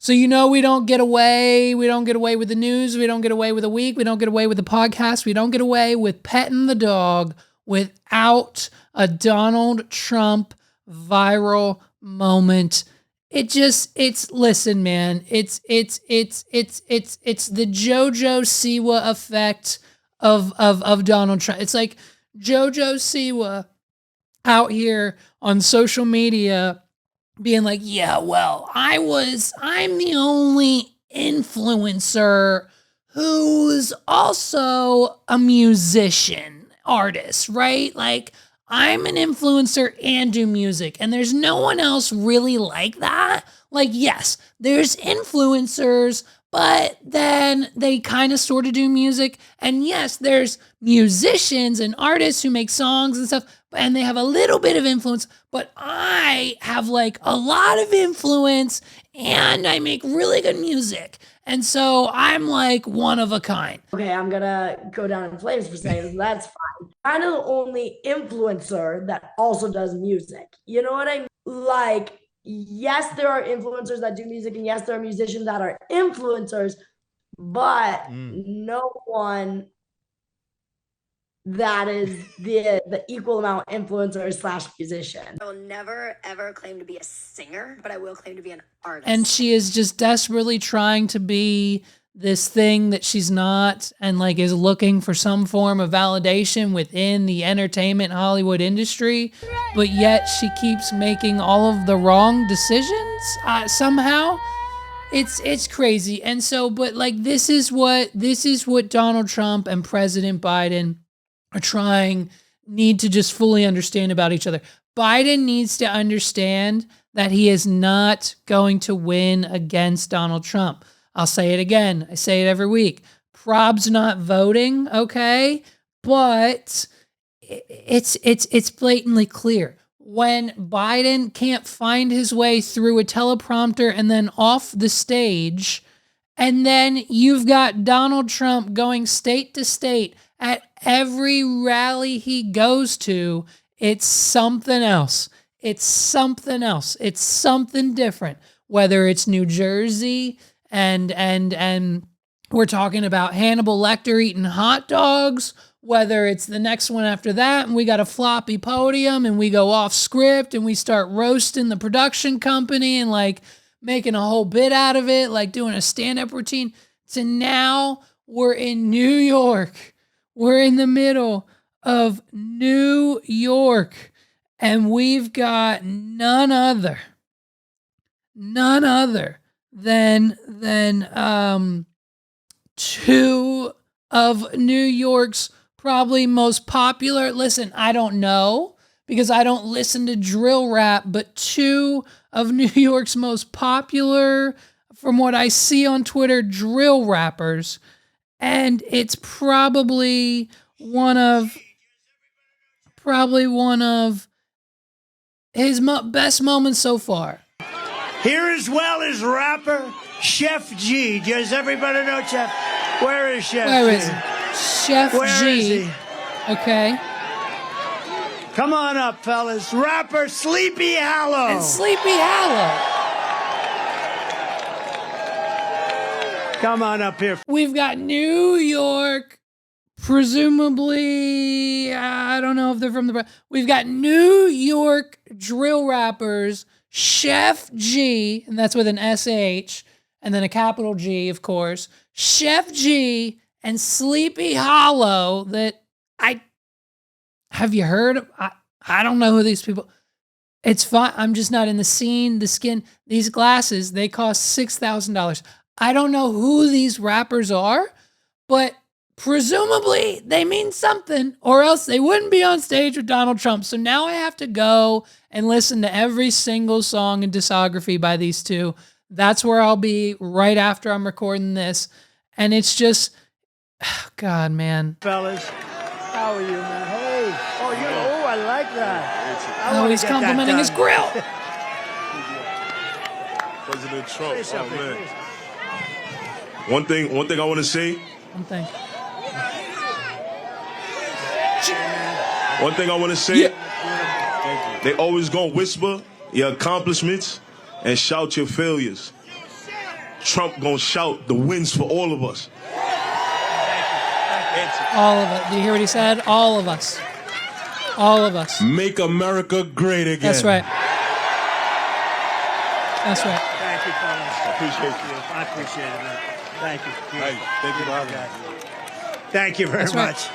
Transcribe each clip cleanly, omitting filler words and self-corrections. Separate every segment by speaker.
Speaker 1: So we don't get away. We don't get away with the news. We don't get away with a week. We don't get away with the podcast. We don't get away with petting the dog without a Donald Trump viral moment. Listen, man. It's the JoJo Siwa effect of Donald Trump. It's like JoJo Siwa out here on social media being like, yeah, well, I'm the only influencer who's also a musician, artist, right? Like, I'm an influencer and do music, and there's no one else really like that. Like, yes, there's influencers, but then they kind of sort of do music. And yes, there's musicians and artists who make songs and stuff, and they have a little bit of influence, but I have like a lot of influence and I make really good music. And so I'm like one of a kind.
Speaker 2: Okay, I'm gonna go down in flames for saying this. That's fine. I'm the only influencer that also does music. You know what I mean? Like, yes, there are influencers that do music, and yes, there are musicians that are influencers, but no one that is the equal amount influencer / musician.
Speaker 3: I will never ever claim to be a singer, but I will claim to be an artist.
Speaker 1: And she is just desperately trying to be this thing that she's not, and like is looking for some form of validation within the entertainment Hollywood industry, but yet she keeps making all of the wrong decisions somehow. It's crazy. And so, but like this is what Donald Trump and President Biden need to just fully understand about each other. Biden needs to understand that he is not going to win against Donald Trump. I'll say it again. I say it every week. Prob's not voting, okay? But it's blatantly clear. When Biden can't find his way through a teleprompter and then off the stage, and then you've got Donald Trump going state to state at every rally he goes to, it's something else. It's something else. It's something different. Whether it's New Jersey and we're talking about Hannibal Lecter eating hot dogs, whether it's the next one after that and we got a floppy podium and we go off script and we start roasting the production company and like making a whole bit out of it, like doing a stand-up routine. So now we're in New York. We're in the middle of New York, and we've got none other than two of New York's probably most popular. Listen, I don't know because I don't listen to drill rap, but two of New York's most popular, from what I see on Twitter, drill rappers. And it's probably one of his best moments so far.
Speaker 4: Here as well as rapper Sheff G. Does everybody know Sheff? Where is Sheff G?
Speaker 1: Where is he? Sheff G.
Speaker 4: Where is he?
Speaker 1: Okay.
Speaker 4: Come on up, fellas. Rapper Sleepy Hallow.
Speaker 1: And Sleepy Hallow.
Speaker 4: Come on up here.
Speaker 1: We've got New York, presumably, I don't know if they're from we've got New York drill rappers, Sheff G, and that's with an SH, and then a capital G, of course, Sheff G and Sleepy Hallow that have you heard of? I don't know who these people, it's fine. I'm just not in the scene, the skin, these glasses, they cost $6,000. I don't know who these rappers are, but presumably they mean something, or else they wouldn't be on stage with Donald Trump. So now I have to go and listen to every single song and discography by these two. That's where I'll be right after I'm recording this. And it's just, oh God, man.
Speaker 4: Fellas, how are you, man? Hey. Oh, I like that.
Speaker 1: Oh, he's complimenting his grill.
Speaker 5: President Trump, oh man. One thing I want to say.
Speaker 1: One thing
Speaker 5: I want to say. Yeah. They always gonna whisper your accomplishments and shout your failures. Trump gonna shout the wins for all of us.
Speaker 1: All of it. Do you hear what he said? All of us. All of us.
Speaker 5: Make America great again.
Speaker 1: That's right. That's right.
Speaker 4: Thank you, fellas.
Speaker 5: Appreciate you.
Speaker 4: I appreciate it, man. Thank you.
Speaker 5: Hey, thank you for having me.
Speaker 4: Thank you very
Speaker 1: That's right.
Speaker 4: much.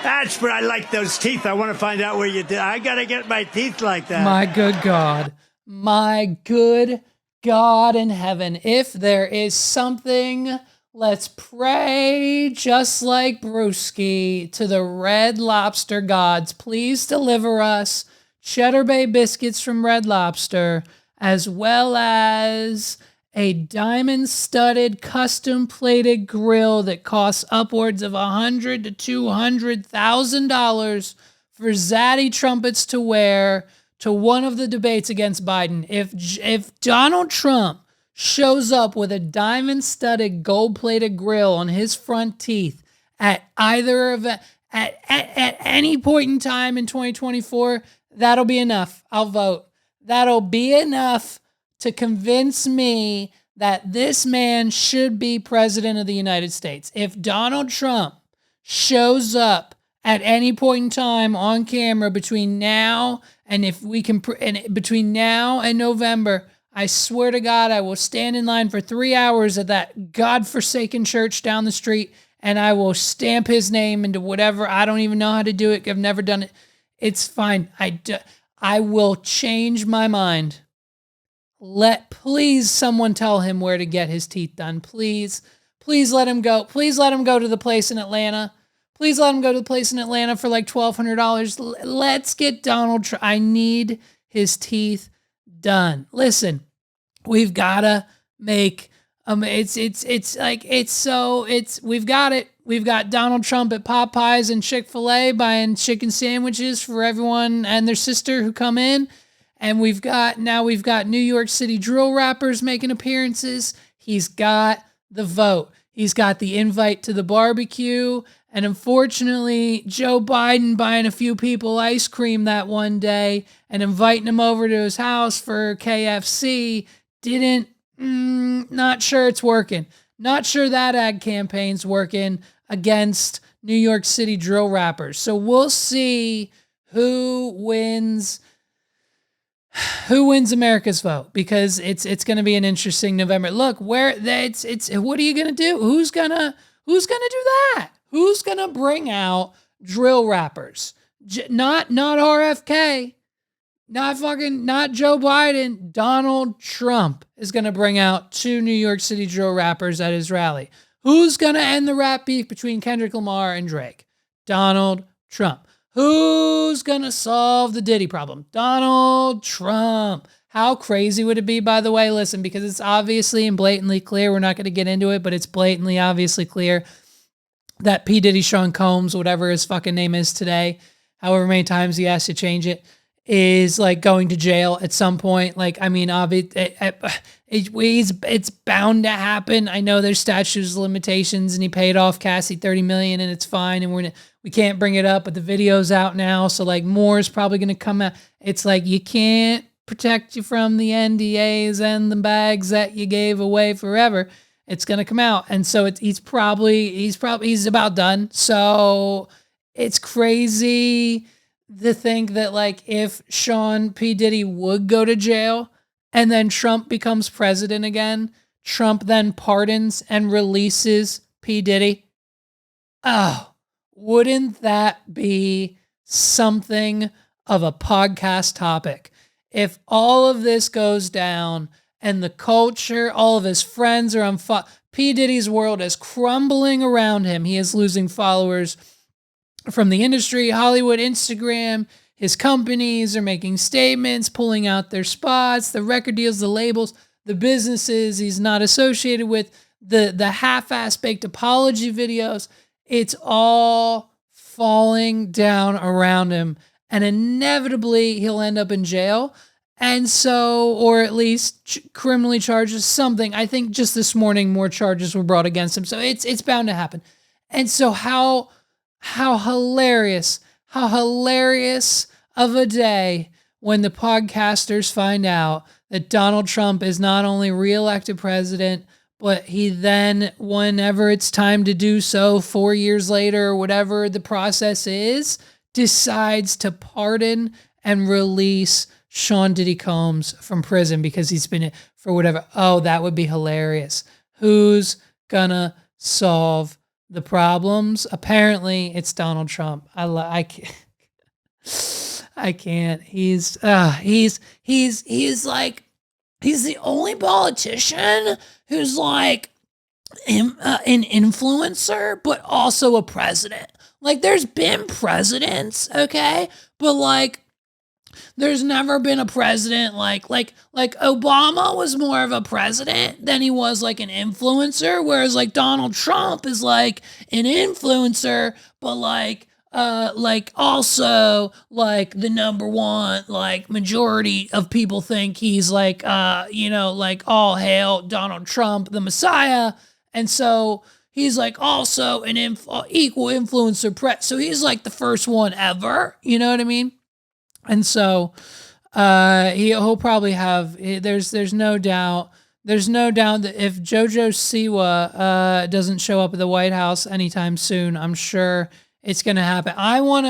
Speaker 4: That's where I like those teeth. I want to find out where you did. I got to get my teeth like that.
Speaker 1: My good God. My good God in heaven. If there is something, let's pray just like Brewski to the Red Lobster gods. Please deliver us Cheddar Bay biscuits from Red Lobster, as well as a diamond-studded, custom-plated grill that costs upwards of $100,000 to $200,000 for zaddy trumpets to wear to one of the debates against Biden. If Donald Trump shows up with a diamond-studded, gold-plated grill on his front teeth at either event, at any point in time in 2024, that'll be enough. I'll vote. That'll be enough to convince me that this man should be president of the United States. If Donald Trump shows up at any point in time on camera between now and between now and November, I swear to God, I will stand in line for 3 hours at that godforsaken church down the street, and I will stamp his name into whatever. I don't even know how to do it. I've never done it. It's fine. I will change my mind. Please someone tell him where to get his teeth done. Please let him go. Please let him go to the place in Atlanta. Please let him go to the place in Atlanta for like $1,200. Let's get Donald Trump. I need his teeth done. Listen, we've gotta make we've got it. We've got Donald Trump at Popeyes and Chick-fil-A buying chicken sandwiches for everyone and their sister who come in. And we've got New York City drill rappers making appearances. He's got the vote. He's got the invite to the barbecue. And unfortunately, Joe Biden buying a few people ice cream that one day and inviting them over to his house for KFC not sure it's working. Not sure that ad campaign's working against New York City drill rappers. So we'll see who wins America's vote, because it's going to be an interesting November. Look, what are you going to do? Who's going to do that? Who's going to bring out drill rappers? Not RFK, not Joe Biden. Donald Trump is going to bring out 2 New York City drill rappers at his rally. Who's going to end the rap beef between Kendrick Lamar and Drake? Donald Trump. Who's going to solve the Diddy problem? Donald Trump. How crazy would it be, by the way? Listen, because it's obviously and blatantly clear. We're not going to get into it, but it's blatantly, obviously clear that P. Diddy Sean Combs, whatever his fucking name is today, however many times he has to change it, is like going to jail at some point. Like, I mean, it's bound to happen. I know there's statutes of limitations, and he paid off Cassie $30 million, and it's fine, and we can't bring it up, but the video's out now, so like more is probably going to come out. It's like you can't protect you from the NDAs and the bags that you gave away forever. It's going to come out, and so he's about done. So it's crazy to think that like if Sean P. Diddy would go to jail and then Trump becomes president again, Trump then pardons and releases P. Diddy. Oh, wouldn't that be something of a podcast topic? If all of this goes down and the culture, all of his friends are on fire, P. Diddy's world is crumbling around him. He is losing followers from the industry, Hollywood, Instagram. His companies are making statements, pulling out their spots, the record deals, the labels, the businesses he's not associated with, the half-ass baked apology videos. It's all falling down around him, and inevitably he'll end up in jail. And so, or at least criminally charges, something. I think just this morning more charges were brought against him. So it's bound to happen. And so how hilarious of a day when the podcasters find out that Donald Trump is not only reelected president, but he then, whenever it's time to do so, 4 years later or whatever the process is, decides to pardon and release Sean Diddy Combs from prison because he's been for whatever. Oh, that would be hilarious. Who's gonna solve the problems? Apparently, it's Donald Trump. I can't. I can't. He's like, he's the only politician who's like an influencer, but also a president. Like, there's been presidents, okay, but like, there's never been a president like Obama was more of a president than he was like an influencer, whereas like Donald Trump is like an influencer, but like also like the number one, like majority of people think he's like like all hail Donald Trump, the Messiah, and so he's like also an equal influencer so he's like the first one ever, you know what I mean? And so he'll probably have, there's no doubt that if Jojo Siwa doesn't show up at the White House anytime soon, I'm sure it's going to happen. I want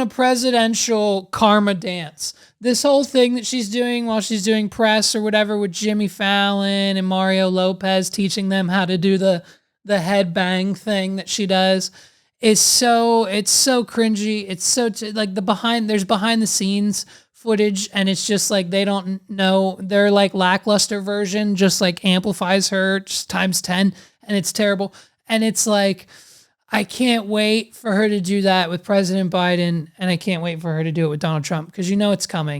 Speaker 1: a presidential karma dance. This whole thing that she's doing while she's doing press or whatever with Jimmy Fallon and Mario Lopez teaching them how to do the headbang thing that she does. It's so cringy. It's so like there's behind the scenes footage, and it's just like they don't know. Their like lackluster version just like amplifies her just times 10, and it's terrible. And it's like, I can't wait for her to do that with President Biden, and I can't wait for her to do it with Donald Trump, because you know it's coming.